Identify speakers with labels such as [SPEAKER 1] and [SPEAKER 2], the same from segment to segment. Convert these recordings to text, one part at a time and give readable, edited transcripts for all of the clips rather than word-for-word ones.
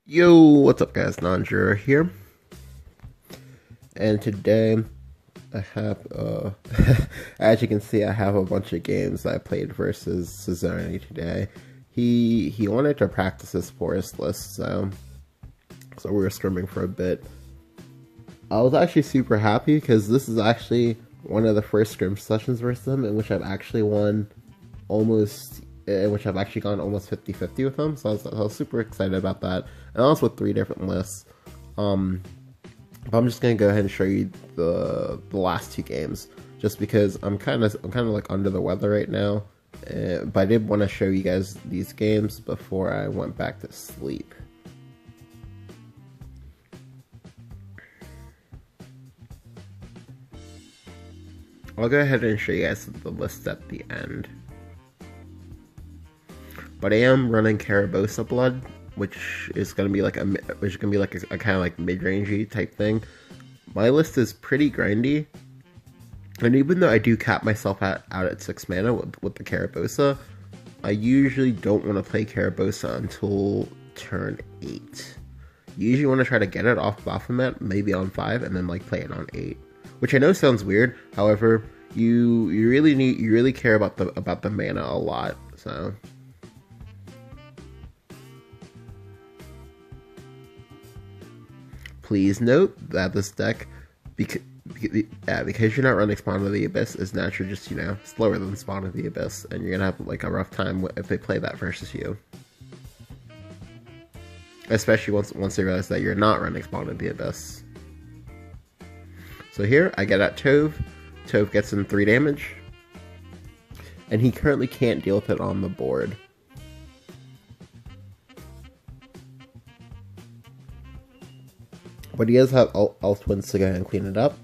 [SPEAKER 1] Yo, what's up guys, Nandra here, and today I have, as you can see, I have a bunch of games I played versus Sizouney today. He wanted to practice his forest list, so we were scrimming for a bit. I was actually super happy because this is actually one of the first scrim sessions versus him in which I've actually won almost, in which I've actually gone almost 50-50 with him, so I was super excited about that. And I was with 3 different lists. But I'm just gonna go ahead and show you the last 2 games, just because I'm kind of like under the weather right now. But I did want to show you guys these games before I went back to sleep. I'll go ahead and show you guys the list at the end. But I am running Carabosse blood, which is gonna be like a kind of like mid-rangey type thing. My list is pretty grindy, and even though I do cap myself out at 6 mana with the Carabosse, I usually don't want to play Carabosse until turn 8. You usually want to try to get it off Baphomet, maybe on 5, and then like play it on 8. Which I know sounds weird. However, you really care about the mana a lot. So please note that this deck, because you're not running Spawn of the Abyss, is naturally just, slower than Spawn of the Abyss, and you're gonna have like a rough time if they play that versus you. Especially once they realize that you're not running Spawn of the Abyss. So here, I get at Tove. Tove gets in 3 damage. And he currently can't deal with it on the board. But he does have Elf Twins to go ahead and clean it up.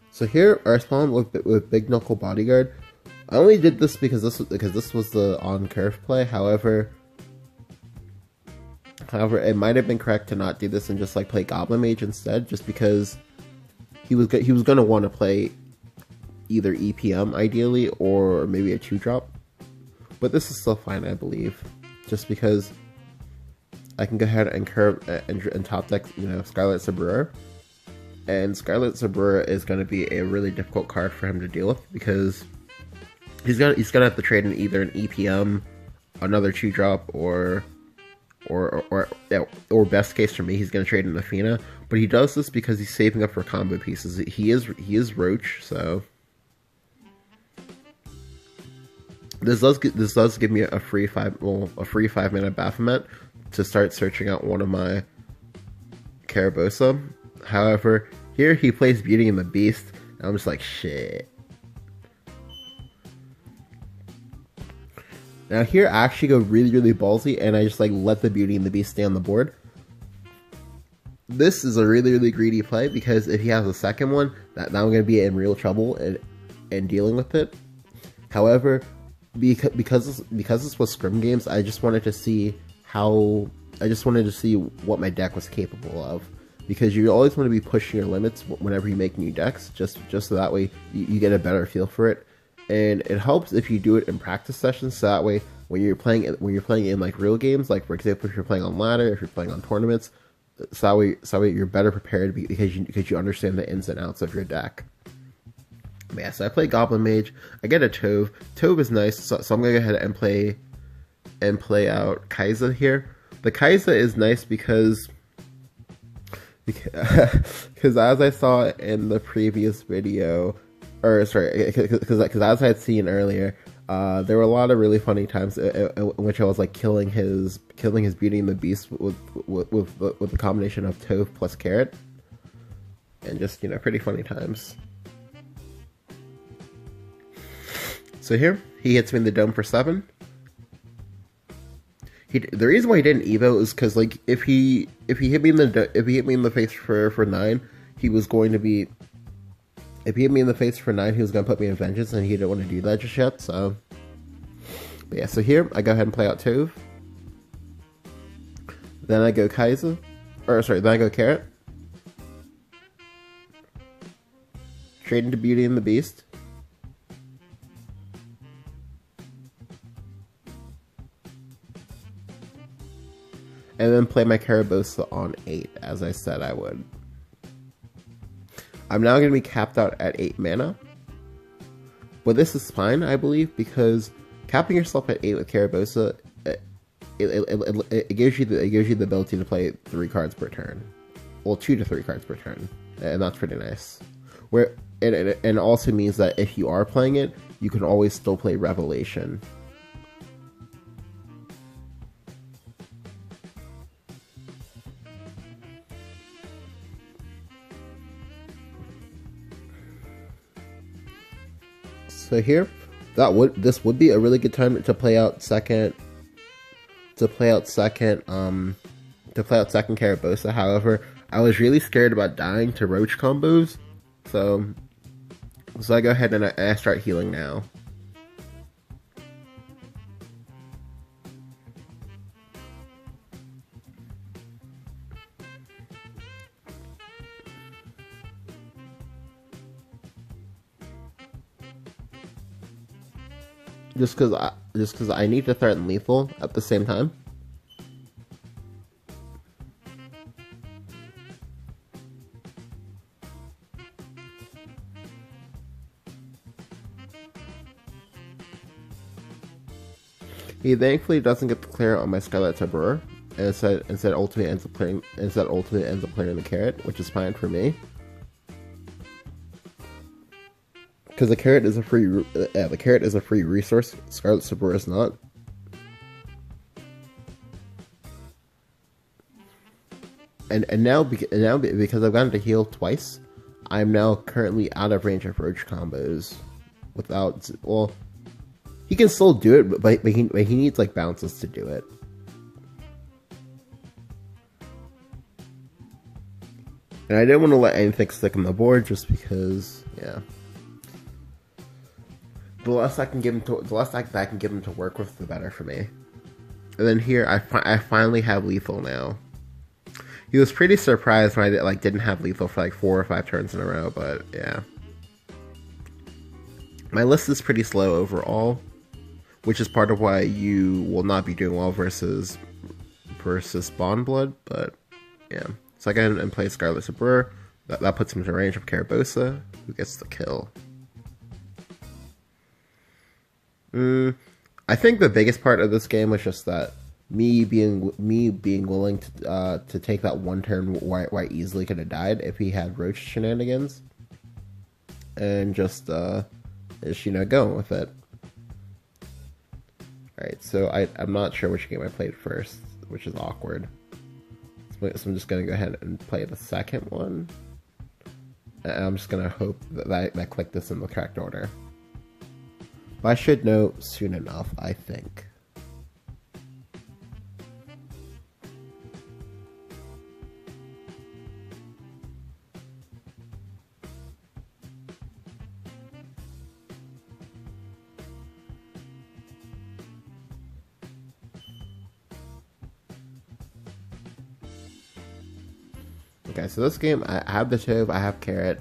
[SPEAKER 1] So here, our spawn with Big Knuckle Bodyguard. I only did this because this was the on-curve play. However, it might have been correct to not do this and just like play Goblin Mage instead, just because he was gonna want to play either EPM ideally or maybe a 2-drop. But this is still fine, I believe, just because I can go ahead and curve and top deck, Scarlet Sabura, and Scarlet Sabura is going to be a really difficult card for him to deal with because he's gonna have to trade in either an EPM, another 2-drop, or best case for me, he's going to trade in Athena. But he does this because he's saving up for combo pieces. He is Roach, so this does give me a free 5-mana Baphomet to start searching out one of my Carabosse. However, here he plays Beauty and the Beast, and I'm just like, shit. Now here I actually go really ballsy, and I just like let the Beauty and the Beast stay on the board. This is a really greedy play because if he has a second one, now I'm going to be in real trouble and dealing with it. However, because this was scrim games, I just wanted to see what my deck was capable of, because you always want to be pushing your limits whenever you make new decks, just so that way you get a better feel for it. And it helps if you do it in practice sessions, so that way when you're playing in like real games, like for example if you're playing on ladder, if you're playing on tournaments, so that way you're better prepared because you understand the ins and outs of your deck. But yeah, so I play Goblin Mage. I get a Tove. Tove is nice, so I'm gonna go ahead and play out Kai'Sa here. The Kai'Sa is nice because as I saw in the previous video, or sorry, because as I had seen earlier, there were a lot of really funny times in which I was like killing his Beauty and the Beast with the combination of Tove plus Carrot, and just pretty funny times. So here he hits me in the dome for 7. The reason why he didn't evo is because like if he hit me in the face for 9, he was going to be. If he hit me in the face for 9, he was going to put me in Vengeance, and he didn't want to do that just yet, so. But yeah, so here, I go ahead and play out Tove. Then I go Kai'Sa. Then I go Carrot. Trade into Beauty and the Beast. and then play my Carabosse on 8, as I said I would. I'm now going to be capped out at 8 mana. But this is fine, I believe, because capping yourself at 8 with Carabosse, it gives you the ability to play 3 cards per turn. Well, 2 to 3 cards per turn, and that's pretty nice. Where it also means that if you are playing it, you can always still play Revelation. So here, this would be a really good time to play out second. Carabosse. However, I was really scared about dying to roach combos, so I go ahead and I start healing now. Just because I need to threaten lethal at the same time. He thankfully doesn't get the clear on my Scarlet Tabor, and instead ultimately ends up clearing the carrot, which is fine for me. Because the carrot is a free resource. Scarlet Tabor is not. And now because I've gotten to heal twice, I'm now currently out of range of roach combos. Without, well, he can still do it, but he needs like bounces to do it. And I didn't want to let anything stick on the board just because, yeah. The less I can give him to work with, the better for me. And then here, I finally have lethal now. He was pretty surprised when I didn't have lethal for like 4 or 5 turns in a row, but yeah. My list is pretty slow overall, which is part of why you will not be doing well versus Spawn Blood, but yeah. So I go ahead and play Scarlet Tabor. That puts him into range of Carabosse, who gets the kill. I think the biggest part of this game was just that me being willing to take that one turn where I easily could have died if he had roach shenanigans, and just going with it. Alright, so I'm not sure which game I played first, which is awkward. So I'm just gonna go ahead and play the second one, and I'm just gonna hope that I click this in the correct order. But I should know soon enough, I think. Okay, so this game, I have the Tove, I have Carrot,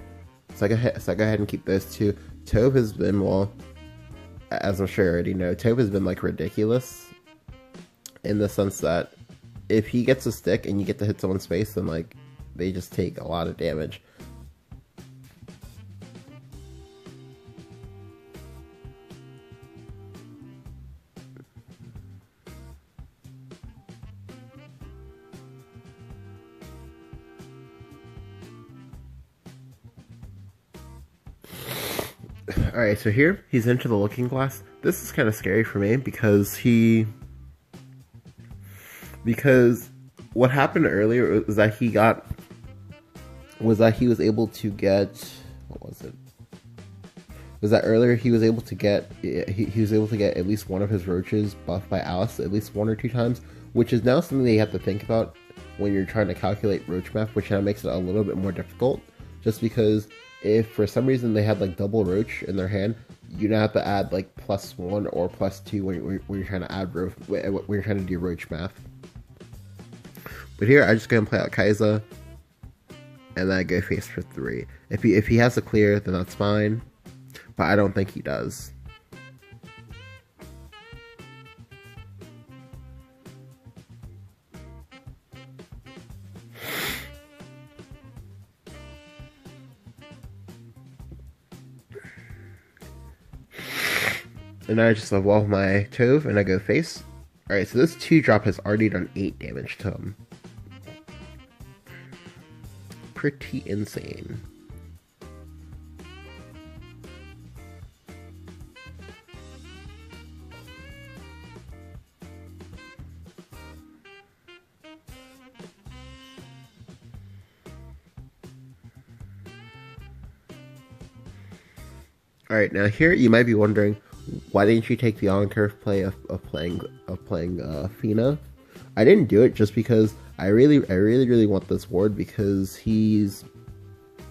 [SPEAKER 1] so I go ahead and keep those two. Tove has been, well, as I'm sure you already know, Tove has been like ridiculous in the sense that if he gets a stick and you get to hit someone's face, then like they just take a lot of damage. Alright, so here, he's into the Looking Glass. This is kind of scary for me because what happened earlier was that he was able to get, what was it? Was that earlier he was able to get at least one of his roaches buffed by Alice at least 1 or 2 times, which is now something that you have to think about when you're trying to calculate roach math, which now makes it a little bit more difficult, just because if for some reason they had like double roach in their hand, you now have to add like +1 or +2 when you're trying to add when you're trying to do roach math. But here I just go and play out Kai'Sa, and then I go face for 3. If he has a clear, then that's fine, but I don't think he does. And I just evolve my Tove and I go face. Alright, so this 2-drop has already done 8 damage to him. Pretty insane. Alright, now here you might be wondering, why didn't you take the on-curve play of playing Fina? I didn't do it just because I really want this board, because he's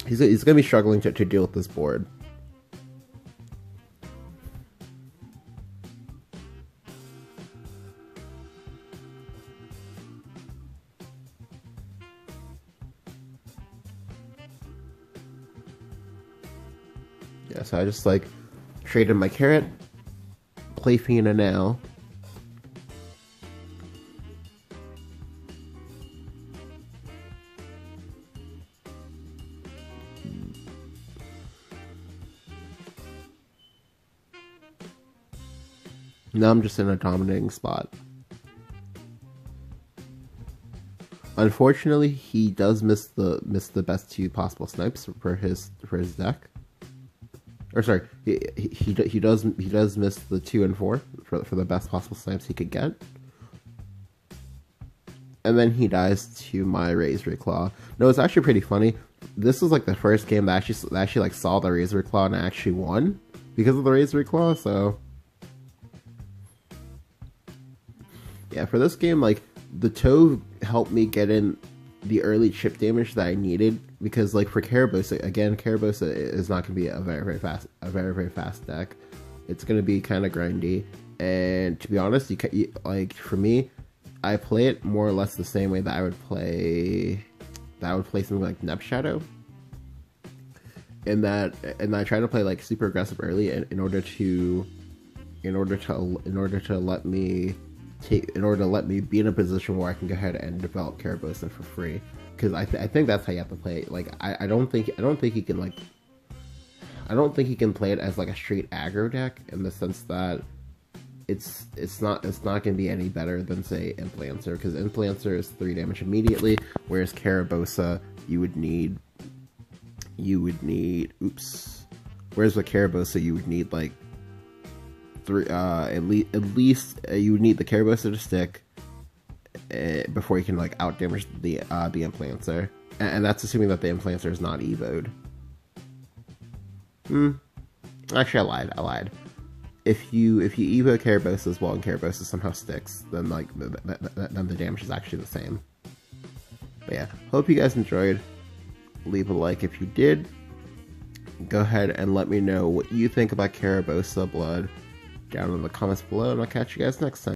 [SPEAKER 1] gonna be struggling to deal with this board. Yeah, so I just like traded my carrot, play Fina now. Now I'm just in a dominating spot. Unfortunately, he does miss the best 2 possible snipes for his deck. Or sorry, he does miss the 2 and 4 for the best possible snipes he could get. And then he dies to my Razor Claw. No, it's actually pretty funny. This was like the first game that actually like saw the Razor Claw and I actually won because of the Razor Claw. So yeah, for this game, like the Tove helped me get in the early chip damage that I needed, because like for Carabosse, again, Carabosse is not going to be a very fast deck. It's going to be kind of grindy, and to be honest, like for me, I play it more or less the same way that I would play something like Nep Shadow. And I try to play like super aggressive early in order to let me be in a position where I can go ahead and develop Carabosse for free, because I think that's how you have to play it. Like I don't think he can play it as like a straight aggro deck, in the sense that it's not going to be any better than say Implancer, because Implancer is 3 damage immediately, whereas Carabosse you would need whereas with Carabosse you would need like 3 at least you would need the Carabosse to stick before you can like out damage the Implancer, and that's assuming that the Implancer is not evoed. Actually, I lied. If you evo Carabosse as well and Carabosse somehow sticks, then like then the damage is actually the same. But yeah, hope you guys enjoyed. Leave a like if you did. Go ahead and let me know what you think about Carabosse Blood down in the comments below, and I'll catch you guys next time.